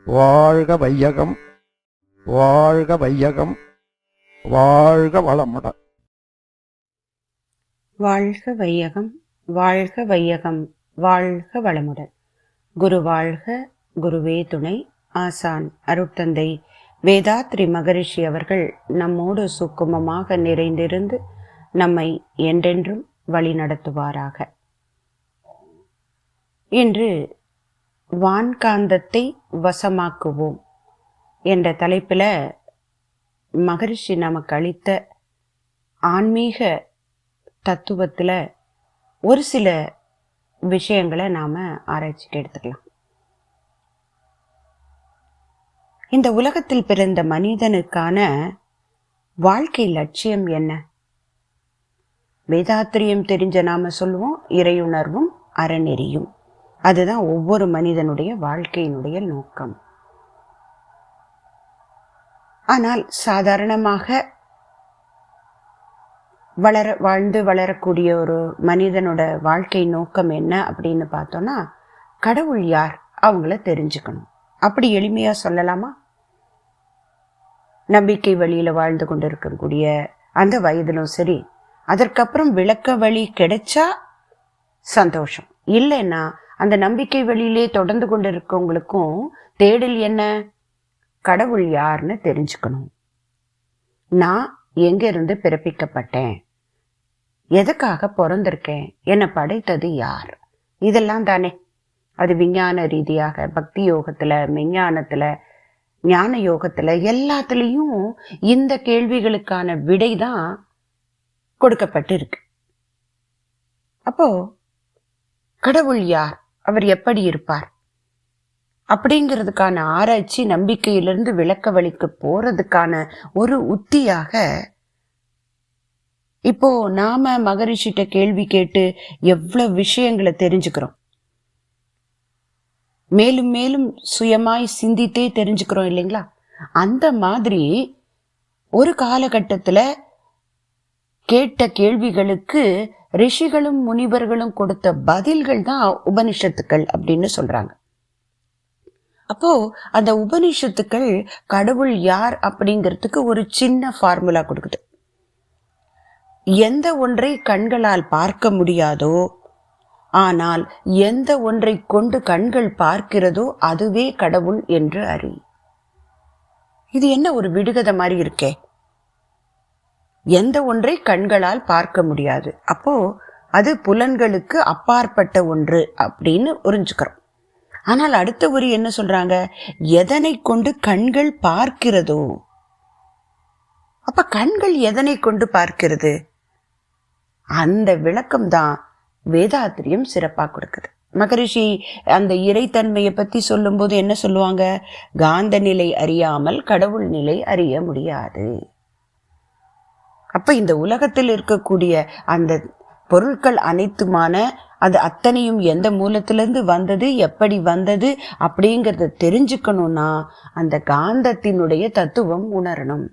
வாழ்க வையகம், வாழ்க வையகம், வாழ்க வளமுடன். வாழ்க வையகம், வாழ்க வையகம், வாழ்க வளமுடன். குரு வாழ்க, குருவே துணை. ஆசான் அருட்தந்தை வேதாத்ரி மகரிஷி அவர்கள் நம்மோடு சுக்குமமாக நிறைந்திருந்து நம்மை என்றென்றும் வழி நடத்துவாராக. இன்று வான்காந்தத்தை வசமாக்குவோம் என்ற தலைப்பில் மகரிஷி நமக்கு அளித்த ஆன்மீக தத்துவத்தில் ஒரு சில விஷயங்களை நாம் ஆராய்ச்சிக்கு எடுத்துக்கலாம். இந்த உலகத்தில் பிறந்த மனிதனுக்கான வாழ்க்கை லட்சியம் என்ன? வேதாத்திரியம் தெரிஞ்ச நாம சொல்லுவோம் இறையுணர்வும் அறநெறியும். அதுதான் ஒவ்வொரு மனிதனுடைய வாழ்க்கையினுடைய நோக்கம். ஆனால் சாதாரணமாக வாழ்ந்து வளரக்கூடிய ஒரு மனிதனோட வாழ்க்கை நோக்கம் என்ன அப்படின்னு பார்த்தோம்னா, கடவுள் யார் அவங்கள தெரிஞ்சுக்கணும். அப்படி எளிமையா சொல்லலாமா? நம்பிக்கை வழியில வாழ்ந்து கொண்டு இருக்கக்கூடிய அந்த வயதிலும் சரி, அதற்கப்புறம் விளக்க வழி கிடைச்சா சந்தோஷம். இல்லைன்னா அந்த நம்பிக்கை வழியிலே தொடர்ந்து கொண்டு இருக்கவங்களுக்கும் தேடல் என்ன? கடவுள் யாருன்னு தெரிஞ்சுக்கணும். நான் எங்க இருந்து பிறப்பிக்கப்பட்டேன், எதுக்காக பிறந்திருக்கேன், என்னை படைத்தது யார், இதெல்லாம் தானே. அது விஞ்ஞான ரீதியாக பக்தி யோகத்துல, மெஞ்ஞானத்துல, ஞான யோகத்துல எல்லாத்துலேயும் இந்த கேள்விகளுக்கான விடை தான் கொடுக்கப்பட்டு இருக்கு. அப்போ கடவுள் யார், அவர் எப்படி இருப்பார் அப்படிங்கிறதுக்கான ஆராய்ச்சி நம்பிக்கையிலிருந்து விளக்க வழிக்கு போறதுக்கான ஒரு உத்தியாக இப்போ நாம மகரிஷிட்ட கேள்வி கேட்டு எவ்வளவு விஷயங்களை தெரிஞ்சுக்கிறோம். மேலும் மேலும் சுயமாய் சிந்தித்தே தெரிஞ்சுக்கிறோம் இல்லைங்களா? அந்த மாதிரி ஒரு காலகட்டத்துல கேட்ட கேள்விகளுக்கு ரிஷிகளும் முனிவர்களும் கொடுத்த பதில்கள் தான் உபனிஷத்துக்கள் அப்படின்னு சொல்றாங்க. அப்போ அந்த உபனிஷத்துக்கள் கடவுள் யார் அப்படிங்கிறதுக்கு ஒரு சின்ன ஃபார்முலா கொடுக்குது. எந்த ஒன்றை கண்களால் பார்க்க முடியாதோ, ஆனால் எந்த ஒன்றை கொண்டு கண்கள் பார்க்கிறதோ அதுவே கடவுள் என்று அறி. இது என்ன ஒரு விடுகதை மாதிரி இருக்கே. எந்த ஒன்றை கண்களால் பார்க்க முடியாது, அப்போ அது புலன்களுக்கு அப்பாற்பட்ட ஒன்று அப்படின்னு புரிஞ்சுக்கிறோம். ஆனால் அடுத்த ஒரு என்ன சொல்றாங்க? எதனை கொண்டு கண்கள் பார்க்கிறதோ. அப்ப கண்கள் எதனை கொண்டு பார்க்கிறது? அந்த விளக்கம் தான் வேதாத்திரியம் சிறப்பா கொடுக்குது. மகரிஷி அந்த இறைத்தன்மையை பத்தி சொல்லும் போது என்ன சொல்லுவாங்க? காந்த நிலை அறியாமல் கடவுள் நிலை அறிய முடியாது. அப்ப இந்த உலகத்தில் இருக்கக்கூடிய அந்த பொருட்கள் அனைத்துமான அது அத்தனையும் எந்த மூலத்திலிருந்து வந்தது, எப்படி வந்தது அப்படிங்கிறத தெரிஞ்சுக்கணும்னா அந்த காந்தத்தினுடைய தத்துவம் உணரணும்.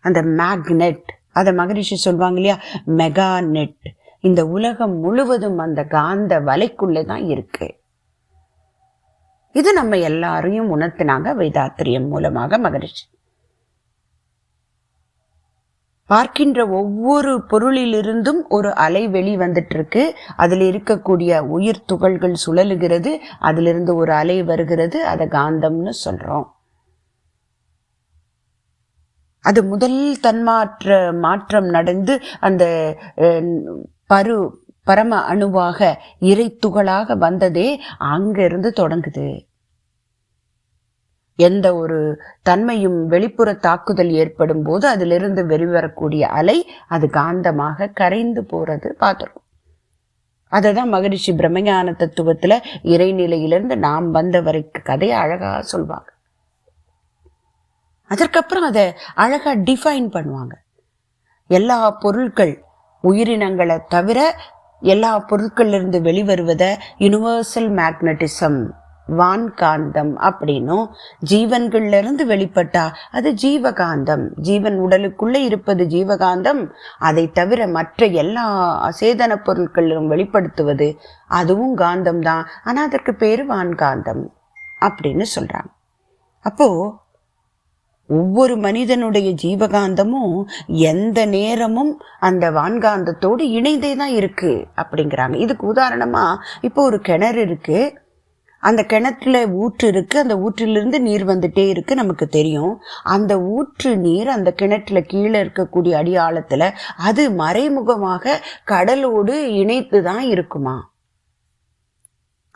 அந்த மேக்னெட், அதை மகரிஷி சொல்வாங்க இல்லையா, மெகா நெட். இந்த உலகம் முழுவதும் அந்த காந்த வலைக்குள்ளே தான் இருக்கு. இது நம்ம எல்லாரையும் உணர்த்தினாங்க வேதாத்திரியம் மூலமாக மகரிஷி. பார்க்கின்ற ஒவ்வொரு பொருளிலிருந்தும் ஒரு அலை வெளி வந்துட்டு இருக்கு. அதில் இருக்கக்கூடிய உயிர் துகள்கள் சுழலுகிறது, அதிலிருந்து ஒரு அலை வருகிறது, அதை காந்தம்னு சொல்றோம். அது முதல் மாற்றம் நடந்து அந்த பரம அணுவாக இறை துகளாக வந்ததே அங்கிருந்து தொடங்குது. எந்த ஒரு தன்மையும் வெளிப்புற தாக்குதல் ஏற்படும் போது அதிலிருந்து வெளிவரக்கூடிய அலை அது காந்தமாக கரைந்து போறது பார்த்திருக்கோம். அததான் மகரிஷி பிரம்மஞான தத்துவத்துல இறைநிலையிலிருந்து நாம் வந்த வரைக்கும் கதையை அழகா சொல்வாங்க. அதற்கப்புறம் அதை அழகா டிஃபைன் பண்ணுவாங்க. எல்லா பொருட்கள் உயிரினங்களை தவிர எல்லா பொருட்கள்ல வெளிவருவத யுனிவர்சல் மேக்னட்டிசம், வான்காந்தம் அப்படின்னும், ஜீவன்கள்ல இருந்து வெளிப்பட்டா அது ஜீவகாந்தம், ஜீவன் உடலுக்குள்ள இருப்பது ஜீவகாந்தம், அதை தவிர மற்ற எல்லா அசேதன பொருட்களிலும் வெளிப்படுத்துவது அதுவும் காந்தம் தான், ஆனா அதற்கு பேரு வான்காந்தம். அப்படின்னு சொல்றாங்க. அப்போ ஒவ்வொரு மனிதனுடைய ஜீவகாந்தமும் எந்த நேரமும் அந்த வான்காந்தத்தோடு இணைந்தே தான் இருக்கு அப்படிங்கிறாங்க. இதுக்கு உதாரணமா இப்போ ஒரு கிணறு இருக்கு, அந்த கிணத்துல ஊற்று இருக்கு, அந்த ஊற்றிலிருந்து நீர் வந்துட்டே இருக்கு, நமக்கு தெரியும். அந்த ஊற்று நீர் அந்த கிணற்றுல கீழே இருக்கக்கூடிய அடியாழத்துல அது மறைமுகமாக கடலோடு இணைத்து தான் இருக்குமா?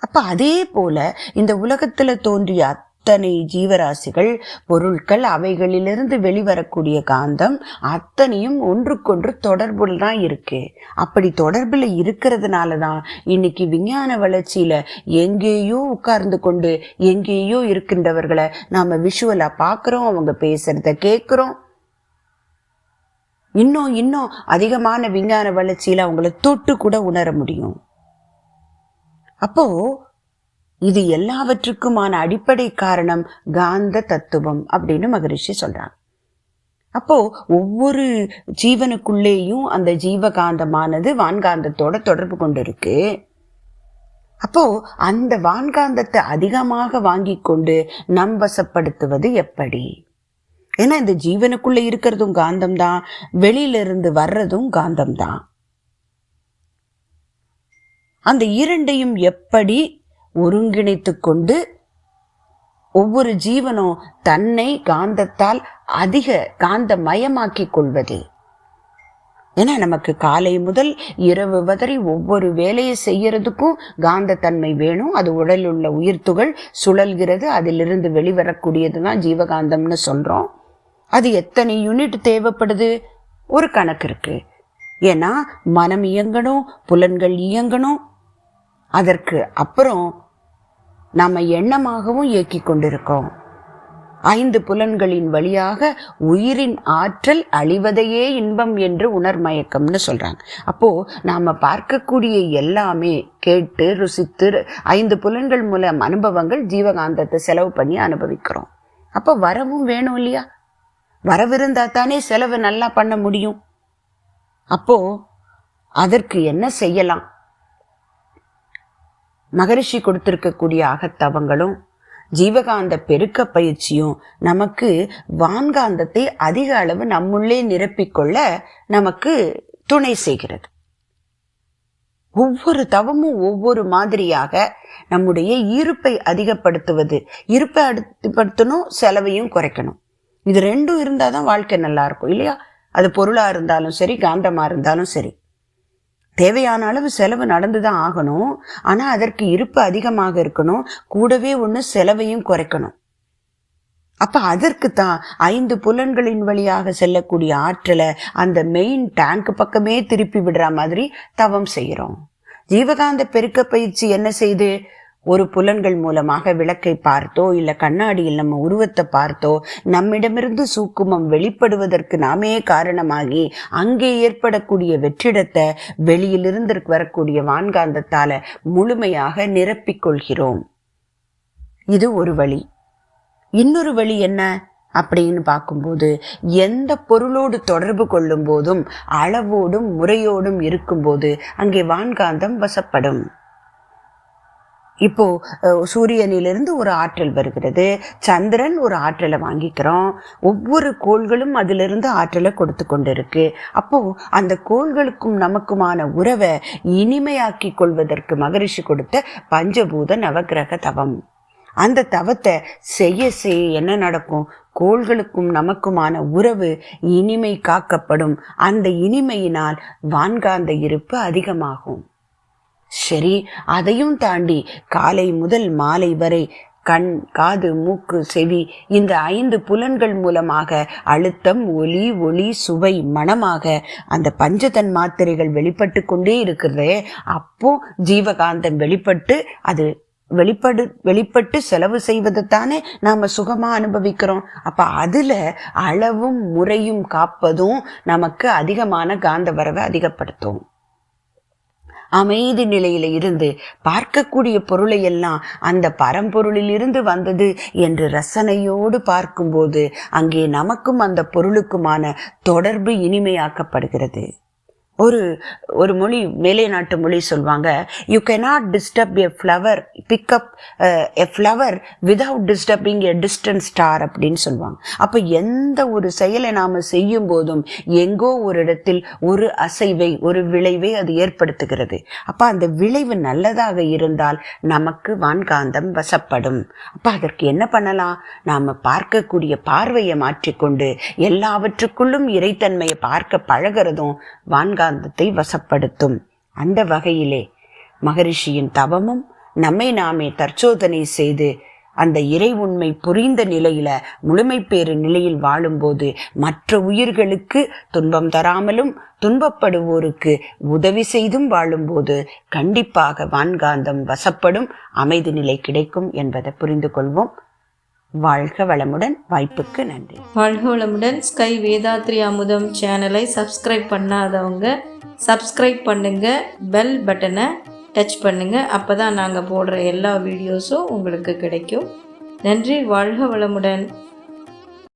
அப்ப அதே போல இந்த உலகத்துல தோன்றிய அத்தனை ஜீவராசிகள், பொருட்கள், அவைகளிலிருந்து வெளிவரக்கூடிய காந்தம் அத்தனையும் ஒன்றுக்கொன்று தொடர்புல தான் இருக்கு. அப்படி தொடர்புல இருக்கிறதுனாலதான் இன்னைக்கு விஞ்ஞான வளர்ச்சியில எங்கேயோ உட்கார்ந்து கொண்டு எங்கேயோ இருக்கின்றவர்களை நாம விஷுவலா பாக்குறோம், அவங்க பேசுறத கேட்கிறோம். இன்னும் அதிகமான விஞ்ஞான வளர்ச்சியில அவங்கள தொட்டு கூட உணர முடியும். அப்போ இது எல்லாவற்றுக்குமான அடிப்படை காரணம் காந்த தத்துவம் அப்படின்னு மகரிஷி சொல்றாங்க. அப்போ ஒவ்வொரு ஜீவனுக்குள்ளேயும் அந்த ஜீவகாந்தமானது வான்காந்தத்தோட தொடர்பு கொண்டு இருக்கு. அப்போ அந்த வான்காந்தத்தை அதிகமாக வாங்கி கொண்டு நம்பசப்படுத்துவது எப்படி? ஏன்னா இந்த ஜீவனுக்குள்ள இருக்கிறதும் காந்தம்தான், வெளியில இருந்து வர்றதும் காந்தம்தான். அந்த இரண்டையும் எப்படி ஒருங்கிணைத்து கொண்டு ஒவ்வொரு ஜீவனும் தன்னை காந்தத்தால் அதிக காந்தமயமாக்கி கொள்வது? ஏன்னா நமக்கு காலை முதல் இரவு வரை ஒவ்வொரு வேலையை செய்யறதுக்கும் காந்தத்தன்மை வேணும். அது உடலில் உள்ள உயிர்த்துகள் சுழல்கிறது, அதிலிருந்து வெளிவரக்கூடியதுதான் ஜீவகாந்தம்னு சொல்றோம். அது எத்தனை யூனிட் தேவைப்படுது? ஒரு கணக்கு இருக்கு. ஏன்னா மனம் இயங்கணும், புலன்கள் இயங்கணும், அதற்கு அப்புறம் நாம எண்ணமாகவும் இயக்கி கொண்டிருக்கோம். 5 புலன்களின் வழியாக உயிரின் ஆற்றல் அழிவதையே இன்பம் என்று உணர்மயக்கம்னு சொல்றாங்க. அப்போ நாம பார்க்கக்கூடிய எல்லாமே கேட்டு ருசித்து 5 புலன்கள் மூலம் அனுபவங்கள் ஜீவகாந்தத்தை செலவு பண்ணி அனுபவிக்கிறோம். அப்போ வரவும் வேணும் இல்லையா? வரவிருந்தா தானே செலவு நல்லா பண்ண முடியும். அப்போ அதற்கு என்ன செய்யலாம்? மகரிஷி கொடுத்திருக்கக்கூடிய அகத்தவங்களும் ஜீவகாந்த பெருக்க பயிற்சியும் நமக்கு வான்காந்தத்தை அதிக அளவு நம்முள்ளே நிரப்பிக்கொள்ள நமக்கு துணை செய்கிறது. ஒவ்வொரு தவமும் ஒவ்வொரு மாதிரியாக நம்முடைய இருப்பை அதிகப்படுத்துவது. இருப்பை அதிகப்படுத்தணும், செலவையும் குறைக்கணும். இது ரெண்டும் இருந்தாதான் வாழ்க்கை நல்லா இருக்கும் இல்லையா? அது பொருளா இருந்தாலும் சரி, காந்தமா இருந்தாலும் சரி. தேவையான அளவு செலவு நடந்துதான் ஆகணும். ஆனா அதற்கு இருப்பு அதிகமாக இருக்கணும், கூடவே ஒண்ணு செலவையும் குறைக்கணும். அப்ப அதற்கு தான் 5 புலன்களின் வழியாக செல்லக்கூடிய ஆற்றலை அந்த மெயின் டேங்க் பக்கமே திருப்பி விடுற மாதிரி தவம் செய்யறோம். ஜீவகாந்த பெருக்க பயிற்சி என்ன செய்து? ஒரு புலன்கள் மூலமாக விளக்கை பார்த்தோ இல்ல கண்ணாடியில் நம்ம உருவத்தை பார்த்தோ நம்மிடமிருந்து சூக்குமம் வெளிப்படுவதற்கு நாமே காரணமாகி அங்கே ஏற்படக்கூடிய வெற்றிடத்தை வெளியிலிருந்து வரக்கூடிய வான்காந்தத்தால முழுமையாக நிரப்பிக்கொள்கிறோம். இது ஒரு வழி. இன்னொரு வழி என்ன அப்படின்னு பார்க்கும்போது, எந்த பொருளோடு தொடர்பு கொள்ளும் போதும் அளவோடும் முறையோடும் இருக்கும்போது அங்கே வான்காந்தம் வசப்படும். இப்போ சூரியனிலிருந்து ஒரு ஆற்றல் வருகிறது, சந்திரன் ஒரு ஆற்றலை வாங்கிக்கிறோம், ஒவ்வொரு கோள்களும் அதிலிருந்து ஆற்றலை கொடுத்து கொண்டிருக்கு. அப்போ அந்த கோள்களுக்கும் நமக்குமான உறவை இனிமையாக்கி கொள்வதற்கு மகரிஷி கொடுத்த பஞ்சபூத நவகிரக தவம். அந்த தவத்தை செய்ய என்ன நடக்கும்? கோள்களுக்கும் நமக்குமான உறவு இனிமை காக்கப்படும். அந்த இனிமையினால் வான்காந்த இருப்பு அதிகமாகும். சரி, அதையும் தாண்டி காலை முதல் மாலை வரை கண், காது, மூக்கு, செவி இந்த 5 புலன்கள் மூலமாக அழுத்தம், ஒளி, சுவை, மணமாக அந்த பஞ்சதன் மாத்திரைகள் வெளிப்பட்டு கொண்டே இருக்கிறதே. அப்போ ஜீவகாந்தம் வெளிப்பட்டு அது வெளிப்பட்டு செலவு செய்வதைத்தானே நாம சுகமா அனுபவிக்கிறோம். அப்ப அதுல அளவும் முறையும் காப்பதும் நமக்கு அதிகமான காந்த வரவை அதிகப்படுத்தும். அமைதி நிலையில இருந்து பார்க்கக்கூடிய பொருளை எல்லாம் அந்த பரம்பொருளில் இருந்து வந்தது என்று ரசனையோடு பார்க்கும்போது அங்கே நமக்கும் அந்த பொருளுக்குமான தொடர்பு இனிமையாக்கப்படுகிறது. ஒரு மொழி, மேலை நாட்டு மொழி சொல்லுவாங்க, you cannot disturb a flower, pick up a flower without disturbing a distant star அப்படின்னு சொல்லுவாங்க. அப்போ எந்த ஒரு செயலை நாம் செய்யும் போதும் எங்கோ ஒரு இடத்தில் ஒரு அசைவை, ஒரு விளைவை அது ஏற்படுத்துகிறது. அப்போ அந்த விளைவு நல்லதாக இருந்தால் நமக்கு வான்காந்தம் வசப்படும். அப்போ அதற்கு என்ன பண்ணலாம்? நாம் பார்க்கக்கூடிய பார்வையை மாற்றிக்கொண்டு எல்லாவற்றுக்குள்ளும் இறைத்தன்மையை பார்க்க பழகிறதும் வான்காந்தத்தை வசப்படுத்தும். அந்த வகையிலே மகரிஷியின் தவமும் நம்மை நாமே தற்சோதனை செய்து அந்த இறை உண்மை புரிந்த நிலையில, முழுமை பேறு நிலையில் வாழும்போது மற்ற உயிர்களுக்கு துன்பம் தராமலும் துன்பப்படுவோருக்கு உதவி செய்தும் வாழும்போது கண்டிப்பாக வான்காந்தம் வசப்படும், அமைதி நிலை கிடைக்கும் என்பதை புரிந்து கொள்வோம். வாழ்க வளமுடன். வாய்ப்புக்கு நன்றி. வாழ்க வளமுடன். ஸ்கை வேதாத்ரி அமுதம் சேனலை சப்ஸ்கிரைப் பண்ணாதவங்க சப்ஸ்கிரைப் பண்ணுங்க, பெல் பட்டனை டச் பண்ணுங்க. அப்போ தான் நாங்கள் போடுற எல்லா வீடியோஸும் உங்களுக்கு கிடைக்கும். நன்றி. வாழ்க வளமுடன்.